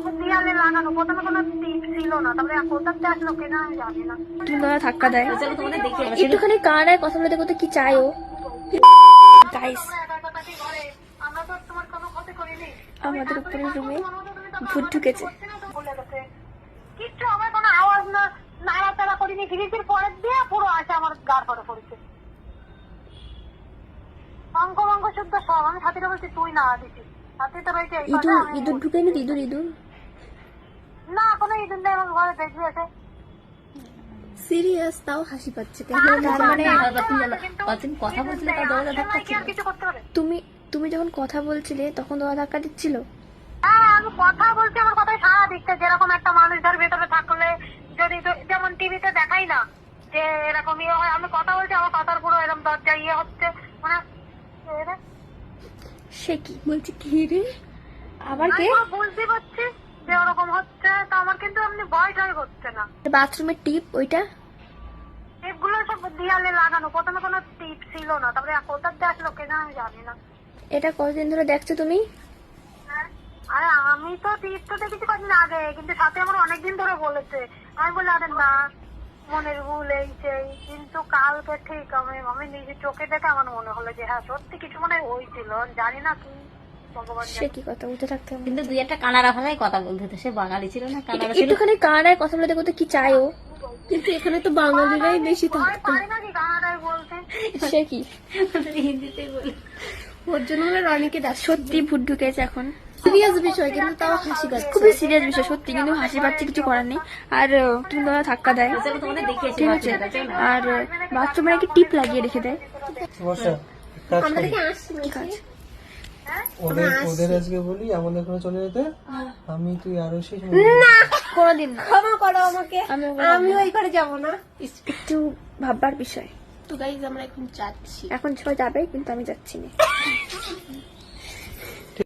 সব দেয়ালে লাগানো, প্রথমে কোনো টিপ ছিল না, তারপরে কোথাতে আসলো কেনা আমি জানি না। তুমি দাদা ধাক্কা দেয়, একটুখানি কানাডায় কথা বলে দেখো তো কি চাই ও। গাইস, আমরা তো তোমার কোনো ক্ষতি করিনি। আমাদের উপরের রুমে ভূত ঢুকেছে। কিচ্ছু আমার কোনো আওয়াজ না, নাড়াচাড়া করিনি, ফ্রিজের পরের দিয়ে পুরো আসে আমার গার পরে পড়েছে। অঙ্ক মঙ্ক শুদ্ধ সব। আমি সাথীটা বলছি তুই না দিছিস, সাথী তো রয়েছে এই ইঁদুর কথা। ইঁদুর ঢুকেনি? ইঁদুর ইঁদুর না, কোনো ইঁদুর নেই আমার ঘরে, দেখবি এসে। সিরিয়াস? তাও হাসি পাচ্ছে কেন? তার মানে কথা বলছিলে তার দরজা ধাক্কা কি আর কিছু করতে পারে? তুমি তুমি যখন কথা বলছিলে তখন দোয়া ধাক্কা দিচ্ছিল? হ্যাঁ, আমি কথা বলছি, আমার কথায় সারা দিচ্ছে। যেরকম একটা মানুষ ধর ভেতরে থাকলে যদি যেমন টিভিতে দেখাই না যে এরকম ইয়ে হয়, আমি কথা বলছি, আমার কথার পুরো এরকম দরজা ইয়ে হচ্ছে, মানে সে কি বলছি? কি রে আবার কে? বুঝতে পারছি যে ওরকম হচ্ছে, তা আমার কিন্তু এমনি ভয়টাই হচ্ছে না। বাথরুমের টিপ ওইটা? টিপগুলো সব দেয়ালে লাগানো, প্রথমে কোনো টিপ ছিল না, তারপরে কোথাতে আসলো কেনা আমি জানি না। এটা কতদিন ধরে দেখছো তুমি? আরে আমি তো টিপ তো দেখেছি কদিন আগে, কিন্তু সাথে আমার অনেকদিন ধরে বলেছে। আমি বললাম আরে না, মনের ভুল এই সেই, কিন্তু কালকে ঠিক আমি নিজে চোখে দেখে আমার মনে হলো যে হ্যাঁ সত্যি কিছু মনে হয়েছিল, জানি না কি। ভগবান সে কি কথা, উঠে থাকতে হবে। কিন্তু দুই একটা কানাড়া ভাষায় কথা বলতে হতো, সে বাঙালি ছিল না, কানাড়া ছিল। একটুখানি কানাডায় কথা বলে দেখো তো কি চাই ও। কিন্তু এখানে তো বাঙালিরাই বেশি ভয় থাকতো। পারি নাকি কানাডায় বলতে। সে কি? হিন্দিতে বলি। ওর জন্য রনিকে ডাক। সত্যি ভূত ঢুকেছে এখন। সিরিয়াস বিষয়, কিন্তু তাও হাসি পাচ্ছে। খুবই সিরিয়াস বিষয় সত্যি, কিন্তু হাসি পাচ্ছে, কিছু করার নেই। আর তুমি দাদা ধাক্কা দেয়, চলো তোমাদের দেখিয়েছি ঠিক আছে। আর বাথরুমে নাকি টিপ লাগিয়ে রেখে দেয়। কি কাজ? ওদের আজকে বলি আমাদের ওখানে চলে যেতে, আমি তুই আরো শেষ না, কোনোদিন না। ক্ষমা করো আমাকে, আমি আমি ওই ঘরে যাবো না। একটু ভাববার বিষয়। তো গাইজ আমরা এখন যাচ্ছি। এখন সবাই যাবে, কিন্তু আমি যাচ্ছি না।